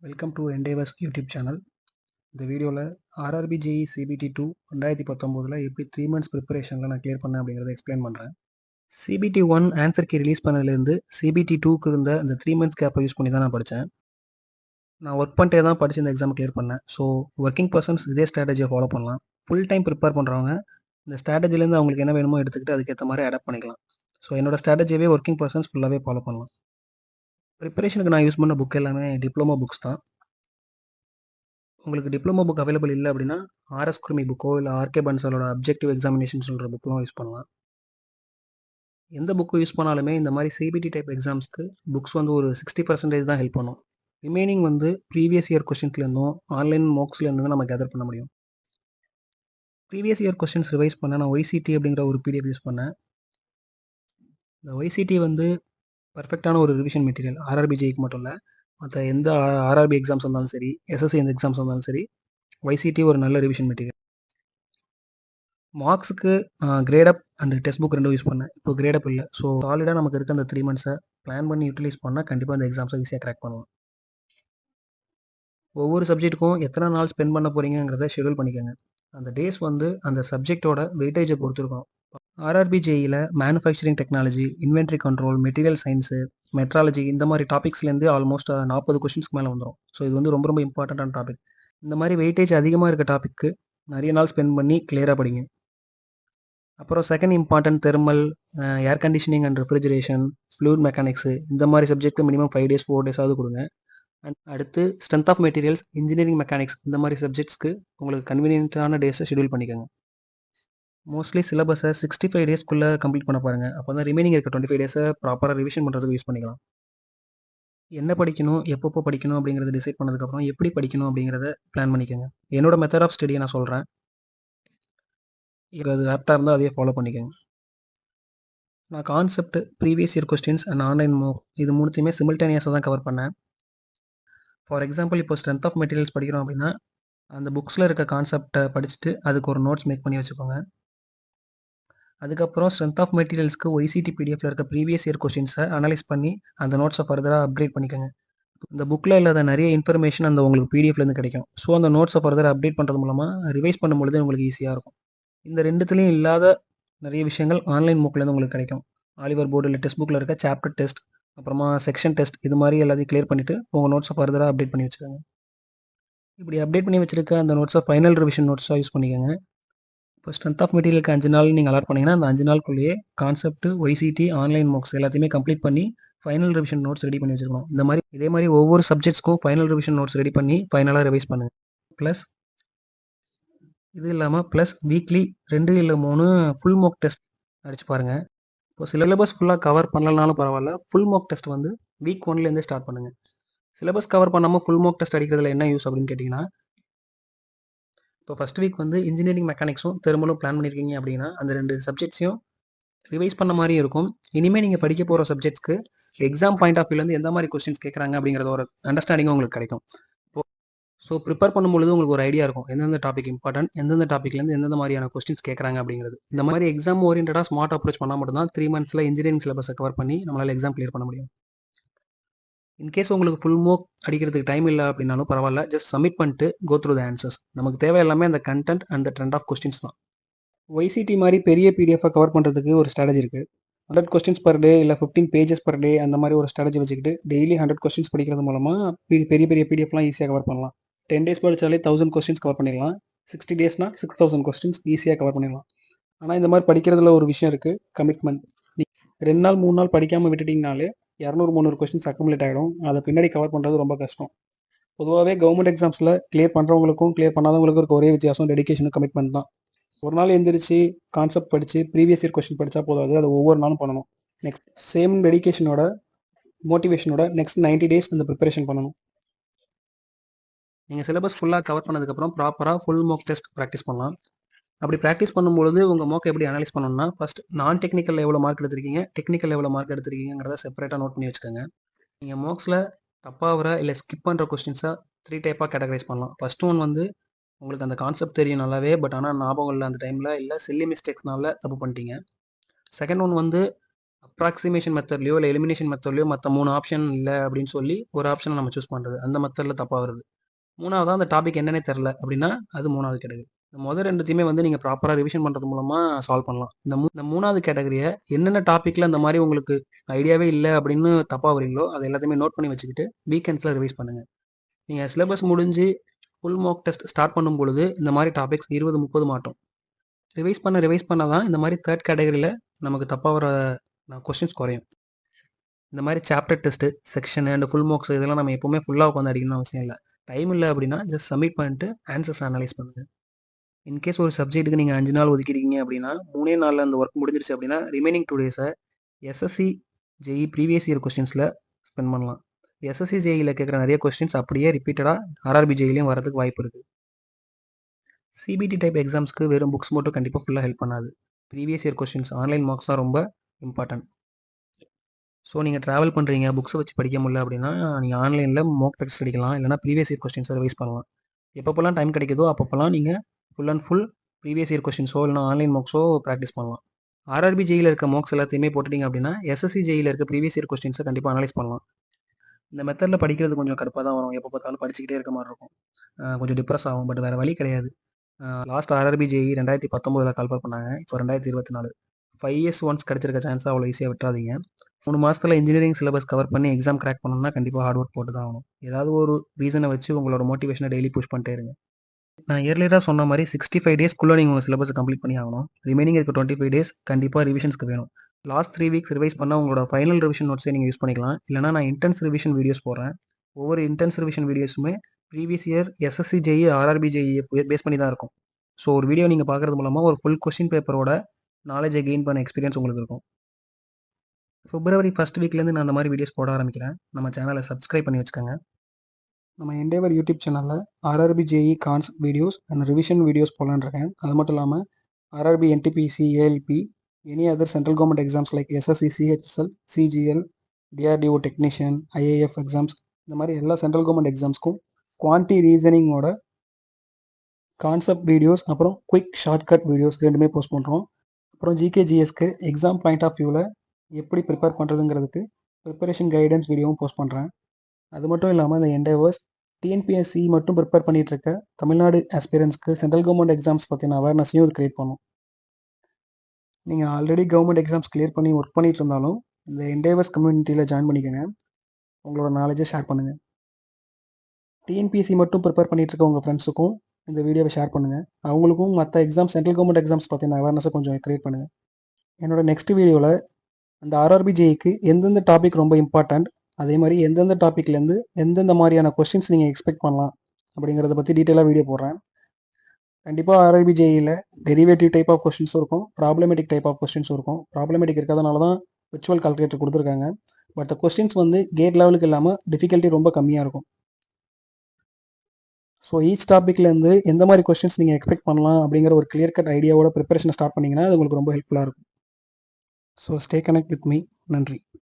Welcome to என்டேவர்ஸ் YouTube channel. இந்த வீடியோவில் RRB JE CBT 2 2019 எப்படி 3 months ப்ரிப்பரேஷனில் நான் கிளியர் பண்ணேன் அப்படிங்கிறத எக்ஸ்பிளைன் பண்ணுறேன். சிபிடி 1 ஆன்சர் கீ ரிலீஸ் பண்ணதுலேருந்து சிபிடி 2க்கு இருந்த இந்த 3 months கேப்பை யூஸ் பண்ணி தான் நான் படித்தேன். நான் ஒர்க் பண்ணிட்டே தான் படித்து இந்த எக்ஸாம் கிளியர் பண்ணேன். ஸோ ஒர்க்கிங் பர்சன்ஸ் இதே ஸ்ட்ராட்டஜியை ஃபாலோ பண்ணலாம். ஃபுல் டைம் ப்ரிப்பேர் பண்ணுறவங்க இந்த ஸ்ட்ராட்டஜிலேருந்து அவங்களுக்கு என்ன வேணுமோ எடுத்துக்கிட்டு அதுக்கேற்ற மாதிரி அடாப்ட் பண்ணிக்கலாம். ஸோ என்னோட ஸ்ட்ராட்டஜியவே ஒர்க்கிங் பர்சன்ஸ் ஃபுல்லாகவே ஃபாலோ பண்ணலாம். ப்ரிப்பரேஷனுக்கு நான் யூஸ் பண்ண புக் எல்லாமே டிப்ளமோ புக்ஸ் தான். உங்களுக்கு டிப்ளமோ புக் அவைலபிள் இல்லை அப்படின்னா ஆர்எஸ் குருமி புக்கோ இல்லை ஆர்கே பன்சாலோட அப்ஜெக்டிவ் எக்ஸாமினேஷன் சொல்கிற புக்கெலாம் யூஸ் பண்ணலாம். எந்த புக்கு யூஸ் பண்ணாலுமே இந்த மாதிரி சிபிடி டைப் எக்ஸாம்ஸ்க்கு புக்ஸ் வந்து ஒரு 60% தான் ஹெல்ப் பண்ணும். ரிமைனிங் வந்து ப்ரீவியஸ் இயர் கொஸ்டின்ஸ்லேருந்தும் ஆன்லைன் மோக்ஸ்லேருந்து நம்ம கேதர் பண்ண முடியும். ப்ரீவியஸ் இயர் கொஸ்டின்ஸ் ரிவைஸ் பண்ண நான் ஒய்சிடி அப்படிங்கிற ஒரு பிடிஎஃப் யூஸ் பண்ணேன். இந்த ஒய்சிடி வந்து பர்ஃபெக்டான ஒரு ரிவிஷன் மெட்டீரியல். ஆர்ஆர்பி ஜேக்கு மட்டும் இல்லை, மற்ற எந்த ஆர்ஆர்பி எக்ஸாம்ஸ் இருந்தாலும் சரி, எஸ்எஸ்சி எந்த எக்ஸாம்ஸ் இருந்தாலும் சரி, ஒய்சிடி ஒரு நல்ல ரிவிஷன் மெட்டீரியல். மார்க்ஸுக்கு grade up and test book ரெண்டும் யூஸ் பண்ணேன். இப்போ கிரேட் அப் இல்லை. ஸோ சாலிடாக நமக்கு இருக்க அந்த 3 months பிளான் பண்ணி யூட்டிலைஸ் பண்ணால் கண்டிப்பாக அந்த எக்ஸாம்ஸை ஈஸியாக கிராக் பண்ணலாம். ஒவ்வொரு சப்ஜெக்ட்டுக்கும் எத்தனை நாள் ஸ்பெண்ட் பண்ண போகிறீங்கிறத ஷெடியூல் பண்ணிக்கோங்க. அந்த டேஸ் வந்து அந்த சப்ஜெக்டோட வெயிட்டேஜை பொறுத்து இருக்கும். ஆர்ஆர்பி ஜேஇயில் manufacturing technology, inventory control, material science, metrology இந்த மாதிரி டாபிக்ஸ்லேருந்து ஆல்மோஸ்ட் 40 கொஸ்டின்ஸ்க்கு மேலே வந்துடும். ஸோ இது வந்து ரொம்ப ரொம்ப இம்பார்ட்டண்ட்டான டாபிக். இந்த மாதிரி வெயிட்டேஜ் அதிகமாக இருக்க டாபிக்கு நிறைய நாள் ஸ்பெண்ட் பண்ணி கிளியராக படிங்க. அப்புறம் second important thermal, air conditioning and refrigeration, fluid mechanics இந்த மாதிரி சப்ஜெக்ட்டுக்கு மினிமம் 5 days 4 days கொடுங்க. அண்ட் அடுத்து strength of materials, engineering mechanics இந்த மாதிரி சப்ஜெக்ட்ஸ்க்கு உங்களுக்கு கன்வீனியன்ட்டான டேஸை ஷெடியூல் பண்ணிக்கோங்க. மோஸ்ட்லி சிலபஸை 65 daysக்குள்ளே கம்ப்ளீட் பண்ண பாருங்கள். அப்போ தான் ரிமைனிங் இருக்க 25 days ப்ராப்பராக ரிவிஷன் பண்ணுறதுக்கு யூஸ் பண்ணிக்கலாம். என்ன படிக்கணும், எப்பப்போ படிக்கணும் அப்படிங்கிறத டிசைட் பண்ணதுக்கப்புறம் எப்படி படிக்கணும் அப்படிங்கிறத பிளான் பண்ணிக்கோங்க. என்னோட மெத்தட் ஆஃப் ஸ்டடியை நான் சொல்கிறேன். இது அது ஆப்டாக இருந்தால் அதையே ஃபாலோ பண்ணிக்கோங்க. நான் concept, previous year questions and online mock இது மூணுத்தையுமே சிமில்டேனியஸாக தான் கவர் பண்ணேன். ஃபார் எக்ஸாம்பிள் இப்போ ஸ்ட்ரென்த் ஆஃப் மெட்டீரியல்ஸ் படிக்கிறோம் அப்படின்னா அந்த புக்ஸில் இருக்க கான்செப்டை படிச்சுட்டு அதுக்கு ஒரு நோட்ஸ் மேக் பண்ணி வச்சுக்கோங்க. அதுக்கப்புறம் ஸ்ட்ரென்த் ஆஃப் மெட்டீரியல்ஸ்க்கு ஒய்சிடி பிடிஎஃப்ல இருக்க ப்ரீவியஸ் இயர் கொஸ்டின்ஸை அனலைஸ் பண்ணி அந்த நோட்ஸை ஃபர்தராக அப்கிரேட் பண்ணிக்கோங்க. இந்த புக்கில் இல்லாத நிறைய இன்ஃபர்மேஷன் அந்த உங்களுக்கு பிடிஎஃப்லேருந்து கிடைக்கும். ஸோ அந்த நோட்ஸை ஃபர்தராக அப்டேட் பண்ணுறது மூலமாக ரிவைஸ் பண்ணும்பொழுது உங்களுக்கு ஈஸியாக இருக்கும். இந்த ரெண்டுத்துலேயும் இல்லாத நிறைய விஷயங்கள் ஆன்லைன் புக்லேருந்து உங்களுக்கு கிடைக்கும். ஆலிவர் போர்டு இல்லை டெஸ்ட் புக்கில் இருக்க சாப்டர் டெஸ்ட், அப்புறமா செக்ஷன் டெஸ்ட் இது மாதிரி எல்லாத்தையும் கிளியர் பண்ணிவிட்டு உங்கள் நோட்ஸை ஃபர்தராக அப்டேட் பண்ணி வச்சுக்கோங்க. இப்படி அப்டேட் பண்ணி வச்சுருக்க அந்த நோட்ஸை ஃபைனல் ரிவிஷன் நோட்ஸாக யூஸ் பண்ணிக்கோங்க. இப்போ ஸ்ட்ரென்த் ஆஃப் மெட்டீரியலுக்கு 5 நாள் நீங்கள் அலாட் பண்ணிங்கன்னா அந்த 5 நாளுக்குள்ளேயே கான்செப்ட், ஒய்சிடி, ஆன்லைன் மோக்ஸ் எல்லாத்தையுமே கம்ப்ளீட் பண்ணி ஃபைனல் ரிவிஷன் நோட்ஸ் ரெடி பண்ணி வச்சுக்கணும். இதே மாதிரி ஒவ்வொரு சப்ஜெக்ட்ஸ்க்கும் ஃபைனல் ரிவிஷன் நோட்ஸ் ரெடி பண்ணி ஃபைனலாக ரிவைஸ் பண்ணுங்கள். ப்ளஸ் இது இல்லாமல் வீக்லி 2 இல்லை 3 ஃபுல் மோக் டெஸ்ட் அடிச்சு பாருங்கள். இப்போ சிலபஸ் ஃபுல்லாக கவர் பண்ணலனாலும் பரவாயில்ல, ஃபுல் மோக் டெஸ்ட் வந்து வீக் 1லேருந்தே ஸ்டார்ட் பண்ணுங்கள். சிலபஸ் கவர் பண்ணாமல் ஃபுல் மோக் டெஸ்ட் அடிக்கிறதுல என்ன யூஸ் அப்படின்னு கேட்டிங்கன்னா, இப்போ ஃபஸ்ட் வீக் வந்து இன்ஜினியரிங் மெக்கானிக்ஸும் தெர்மலும் பிளான் பண்ணியிருக்கீங்க அப்படின்னா அந்த 2 சப்ஜெக்ட்ஸையும் ரிவைஸ் பண்ண மாதிரி இருக்கும். இனிமேல் நீங்கள் படிக்க போகிற சப்ஜெக்ட்ஸ்க்கு எக்ஸாம் பாயிண்ட் ஆஃப் வியூலேருந்து எந்த மாதிரி கொஸ்டின்ஸ் கேட்குறாங்க அப்படிங்கிறத ஒரு அண்டர்ஸ்டாண்டிங்கும் உங்களுக்கு கிடைக்கும். ஸோ ப்ரிப்பேர் பண்ணும்பொழுது உங்களுக்கு ஒரு ஐடியா இருக்கும் எந்தெந்த டாபிக் இம்பார்ட்டன்ட், எந்தெந்த டாப்பிக்லேருந்து எந்தெந்த மாதிரியான கொஸ்டின்ஸ் கேட்குறாங்க அப்படிங்கிறது. இந்த மாதிரி எக்ஸாம் ஓரியன்டாக ஸ்மார்ட் அப்ரோச் பண்ணால் மட்டும்தான் 3 months இன்ஜினியரிங் சிலபஸை கவர் பண்ணி நம்மளால் எக்ஸாம் கிளியர் பண்ண முடியும். இன்கேஸ் உங்களுக்கு ஃபுல் மோக் அடிக்கிறதுக்கு டைம் இல்லை அப்படின்னாலும் பரவாயில்ல, ஜஸ்ட் சப்மிட் பண்ணிட்டு கோ த்ரூ த ஆன்சர்ஸ். நமக்கு தேவை எல்லாமே அந்த கண்டென்ட் அந்த ட்ரெண்ட் ஆஃப் கொஸ்டின்ஸ் தான். ஒய்சிடி மாதிரி பெரிய பிடிஎஃபாக கவர் பண்ணுறதுக்கு ஒரு ஸ்ட்ராட்டஜி இருக்குது. 100 questions per day இல்லை 15 pages per day அந்த மாதிரி ஒரு ஸ்ட்ராட்டஜி வச்சுக்கிட்டு டெய்லி 100 questions படிக்கிறது மூலமாக பெரிய பெரிய பிடிஎஃப்லாம் ஈஸியாக கவர் பண்ணலாம். 10 days படித்தாலே 1000 questions கவர் பண்ணிடலாம். 60 daysனா 6000 questions ஈஸியாக கவர் பண்ணிடலாம். ஆனால் இந்த மாதிரி படிக்கிறதுல ஒரு விஷயம் இருக்குது, கமிட்மெண்ட். 2 நாள் 3 நாள் படிக்காமல் விட்டுட்டிங்கனாலே 200-300 questions அக்குமுலேட் ஆகிடும். அதை பின்னாடி கவர் பண்ணுறது ரொம்ப கஷ்டம். பொதுவாகவே கவர்மெண்ட் எக்ஸாம்ஸில் கிளியர் பண்ணுறவங்களுக்கும் கிளியர் பண்ணாதவங்களுக்கும் இருக்க ஒரே வித்தியாசம் டெடிகேஷனும் கமிட்மெண்ட் தான். ஒரு நாள் எந்திரிச்சு கான்செப்ட் படித்து ப்ரீவியஸ் இயர் கொஸ்டின் படித்தா போதாது, அது ஒவ்வொரு நாளும் பண்ணணும். நெக்ஸ்ட் சேம் டெடிகேஷனோட மோட்டிவேஷனோட நெக்ஸ்ட் 90 days அந்த ப்ரிப்பரேஷன் பண்ணணும். நீங்கள் சிலபஸ் ஃபுல்லாக கவர் பண்ணதுக்கப்புறம் ப்ராப்பராக ஃபுல் மோக் டெஸ்ட் ப்ராக்டிஸ் பண்ணலாம். அப்படி ப்ராக்டிஸ் பண்ணும்பொழுது உங்கள் மோக்கை எப்படி அனலைஸ் பண்ணணும்னா, ஃபஸ்ட் நான் டெக்னிக்கல் எவ்வளோ மார்க் எடுத்திருக்கீங்க, டெக்னிக்கல் எவ்வளோ மார்க் எடுத்திருக்கீங்கிறத செப்பரேட்டாக நோட் பண்ணி வச்சுக்கோங்க. நீங்கள் மோக்ஸில் தப்பாகிற இல்லை ஸ்கிப் பண்ணுற கொஸ்டின்ஸாக 3 டைப்பாக கேட்டகரைஸ் பண்ணலாம். ஃபஸ்ட் ஒன் வந்து உங்களுக்கு அந்த கான்செப்ட் தெரியும் நல்லாவே, பட் ஆனால் ஞாபகம் இல்லை அந்த டைமில், இல்லை சில்லி மிஸ்டேக்ஸ்னால தப்பு பண்ணிட்டீங்க. செகண்ட் ஒன் வந்து அப்ராக்சிமேஷன் மெத்தட்லயோ இல்ல எலிமினேஷன் மெத்தட்லயோ மத்த 3 ஆப்ஷன் இல்ல அப்படின்னு சொல்லி ஒரு ஆப்ஷன நம்ம சூஸ் பண்றது. அந்த மெத்தட்ல தப்பா வருது. 3வதா அந்த டாபிக் என்னன்னே தெரியல அப்படின்னா, அது 3வது கேட்டகரி. மொத 2த்தையுமே வந்து நீங்க ப்ராப்பரா ரிவிஷன் பண்றது மூலமா சால்வ் பண்ணலாம். இந்த 3வது கேட்டகரிய என்னென்ன டாபிக்ல இந்த மாரி உங்களுக்கு ஐடியாவே இல்ல அப்படின்னு தப்பா வரீங்களோ, அது எல்லாத்தையுமே நோட் பண்ணி வச்சுக்கிட்டு வீக்கெண்ட்ஸ்ல ரிவைஸ் பண்ணுங்க. நீங்க சிலபஸ் முடிஞ்சு ஃபுல் மார்க் டெஸ்ட் ஸ்டார்ட் பண்ணும்பொழுது இந்த மாரி டாபிக்ஸ் 20, 30 மாட்டும். ரிவைஸ் பண்ண தான் இந்த மாரி 3 கேட்டகரியில நமக்கு தப்பா வர கொஸ்டின்ஸ் குறையும். இந்த மாரி chapter test, section and full marks இதெல்லாம் நம்ம எப்பவுமே ஃபுல்லா உட்காந்து அடிக்கணும்னு அவசியம் இல்ல. டைம் இல்ல அப்படின்னா ஜஸ்ட் சப்மிட் பண்ணிட்டு ஆன்சர்ஸ் அனலைஸ் பண்ணுங்க. இன்கேஸ் ஒரு சப்ஜெக்ட்டுக்கு நீங்க 5 நாள் ஒதுக்கியிருக்கீங்க அப்படின்னா, 3 நாள்ல அந்த ஒர்க் முடிஞ்சிருச்சு அப்படின்னா, remaining 2 days SSC, JE previous year கொஸ்டின்ஸ்ல ஸ்பெண்ட் பண்ணலாம். எஸ்எஸ்சி, ஜேஇல கேட்குற நிறைய கொஸ்டின்ஸ் அப்படியே ரிப்பீட்டடா ஆர்ஆர்பி, ஜேஇலயும் வரதுக்கு வாய்ப்பு இருக்கு. சிபிடி டைப் எக்ஸாம்ஸ்க்கு வெறும் புக்ஸ் மட்டும் கண்டிப்பா ஃபுல்லா ஹெல்ப் பண்ணாது. Previous year questions, online marks தான் ரொம்ப இம்பார்ட்டன்ட். ஸோ நீங்கள் ட்ராவல் பண்ணுறீங்க, புக்ஸை வச்சு படிக்க முடியல அப்படின்னா, நீங்கள் ஆன்லைனில் மாக் டெஸ்ட் அடிக்கலாம். இல்லைனா ப்ரீவியஸ் இயர் கொஸ்டின்ஸை ரிவைஸ் பண்ணலாம். எப்பப்போலாம் டைம் கிடைக்குதோ அப்பப்போலாம் நீங்கள் full and full previous year கொஸ்டின்ஸோ இல்லைனா ஆன்லைன் மார்க்ஸோ ப்ராக்டிஸ் பண்ணலாம். ஆர்ஆர்பி ஜேஇல இருக்க மார்க்ஸ் எல்லாத்தையுமே போட்டுட்டீங்க அப்படின்னா, எஸ்எஸ்சி ஜேஇல இருக்க ப்ரீவியஸ் இயர் கொஸ்டின்ஸை கண்டிப்பாக அனலைஸ் பண்ணலாம். இந்த மெத்தடில் படிக்கிறது கொஞ்சம் கடுப்பாக தான் வரும். எப்போ பார்த்தாலும் படிச்சுக்கிட்டே இருக்க மாதிரி இருக்கும். கொஞ்சம் டிப்ரெஸ் ஆகும். பட் வேறு வழி கிடையாது. லாஸ்ட் ஆர்ஆர்பி ஜேஇ 2019 கால்ஃபர் பண்ணாங்க. இப்போ 2024. 5 இயர்ஸ் ஒன்ஸ் கிடைச்சிருக்க சான்ஸை அவ்வளோ ஈஸியாக விட்டுறாதீங்க. 3 மாசத்துல இன்ஜினியரிங் சிலபஸ் கவர் பண்ணி எக்ஸாம் கிராக் பண்ணணும்னா கண்டிப்பாக ஹார்ட் ஒர்க் போட்டு தான் ஆகணும். ஏதாவது ஒரு ரீசனை வச்சு உங்களோட மோட்டிவேஷனை டெய்லி புஷ் பண்ணிட்டே இருங்க. நான் இயர்லியராக சொன்ன மாதிரி 65 டேஸ்க்குள்ளே நீங்கள் உங்கள் சிலபஸை கம்ப்ளீட் பண்ணி ஆகணும். ரிமைனிங் இருக்க 25 டேஸ் கண்டிப்பாக ரிவிஷன்ஸ்க்கு வேணும். லாஸ்ட் 3 வீக்ஸ் ரிவைஸ் பண்ணால் உங்களோட ஃபைனல் ரிவிஷன் நோட்ஸை நீங்கள் யூஸ் பண்ணிக்கலாம். இல்லைனா நான் இன்டென்ஸ் ரிவிஷன் வீடியோஸ் போடுறேன். ஒவ்வொரு இன்டென்ஸ் ரிவிஷன் வீடியோஸுமே previous year SSC JE, RRB JE base பண்ணி தான் இருக்கும். ஸோ ஒரு வீடியோ நீங்கள் பார்க்குறது மூலமாக ஒரு ஃபுல் கொஸ்டின் பேப்பரோட நாலேஜை கெயின் பண்ண எக்ஸ்பீரியன்ஸ் உங்களுக்கு இருக்கும். பிப்ரவரி ஃபர்ஸ்ட் வீக்லேருந்து நான் அந்த மாதிரி வீடியோஸ் போட ஆரம்பிக்கிறேன். நம்ம சேனலை சப்ஸ்கிரைப் பண்ணி வச்சுக்கோங்க. நம்ம எண்டேவர் யூடியூப் சேனலில் RRB JE concept videos and revision videos போடலான்னு இருக்கேன். அது மட்டும் இல்லாமல் RRB, NTPC, ALP, any other central government exams like SSC, CHSL, CGL, DRDO technician, IAF exams, இந்த மாதிரி எல்லா சென்ட்ரல் கவர்மெண்ட் எக்ஸாம்ஸ்க்கும் குவான்டி ரீசனிங்கோட கான்செப்ட் வீடியோஸ் அப்புறம் குயிக் ஷார்ட்கட் வீடியோஸ் ரெண்டுமே போஸ்ட் பண்ணுறோம். அப்புறம் ஜிகே, ஜிஎஸ்க்கு எக்ஸாம் பாயிண்ட் ஆஃப் வியூவில் எப்படி ப்ரிப்பேர் பண்ணுறதுங்கிறதுக்கு ப்ரிப்பரேஷன் கைடன்ஸ் வீடியோவும் போஸ்ட் பண்ணுறேன். அது மட்டும் இல்லாமல் இந்த எண்டேவர்ஸ் டிஎன்பிஎஸ்சி மட்டும் ப்ரிப்பேர் பண்ணிகிட்டு இருக்க தமிழ்நாடு ஆஸ்பிரன்ஸ்க்கு சென்ட்ரல் கவர்மெண்ட் எக்ஸாம்ஸ் பற்றின அவேர்னஸையும் இது கிரியேட் பண்ணும். நீங்கள் ஆல்ரெடி கவர்மெண்ட் எக்ஸாம்ஸ் கிளியர் பண்ணி ஒர்க் பண்ணிட்டு இருந்தாலும் இந்த எண்டேவர்ஸ் கம்யூனிட்டியில் ஜாயின் பண்ணிக்கோங்க. உங்களோட நாலேஜை ஷேர் பண்ணுங்கள். டிஎன்பிஎஸ்சி மட்டும் ப்ரிப்பேர் பண்ணிகிட்டு இருக்க உங்கள் ஃப்ரெண்ட்ஸுக்கும் இந்த வீடியோவை ஷேர் பண்ணுங்கள். அவங்களுக்கும் மற்ற எக்ஸாம்ஸ், சென்ட்ரல் கவர்மெண்ட் எக்ஸாம்ஸ் பற்றின அவேர்னஸை கொஞ்சம் கிரியேட் பண்ணுங்கள். என்னோட நெக்ஸ்ட் வீடியோவில் அந்த ஆர்ஆர்பி ஜேஇக்கு எந்தெந்த டாபிக் ரொம்ப இம்பார்ட்டண்ட், அதே மாதிரி எந்தெந்த டாப்பிக்லேருந்து எந்தெந்த மாதிரியான கொஸ்டின்ஸ் நீங்கள் எக்ஸ்பெக்ட் பண்ணலாம் அப்படிங்கிறத பற்றி டீட்டெயிலாக வீடியோ போடுறேன். கண்டிப்பாக ஆர்ஆர்பி ஜேஇயில் டெரிவேட்டிவ் டைப் ஆஃப் கொஸ்டின்ஸும் இருக்கும், ப்ராப்ளமேட்டிக் டைப் ஆஃப் கொஸ்டின்ஸும் இருக்கும். ப்ராப்ளமேட்டிக் இருக்கிறதுனால தான் விர்ச்சுவல் கால்குலேட்டர் கொடுத்துருக்காங்க. பட் கொஸ்டின்ஸ் வந்து கேட் லெவலுக்கு இல்லாமல் டிஃபிகல்ட்டி ரொம்ப கம்மியாக இருக்கும். ஸோ ஈச் டாப்பிக்லேருந்து எந்த மாதிரி கொஸ்டின்ஸ் நீங்கள் எக்ஸ்பெக்ட் பண்ணலாம் அப்படிங்கிற ஒரு கிளியர் கட் ஐடியாவோட ப்ரிப்பரேஷனை ஸ்டார்ட் பண்ணிங்கன்னா அது உங்களுக்கு ரொம்ப ஹெல்ப்ஃபுல்லாக இருக்கும். So stay connect with me. நன்றி.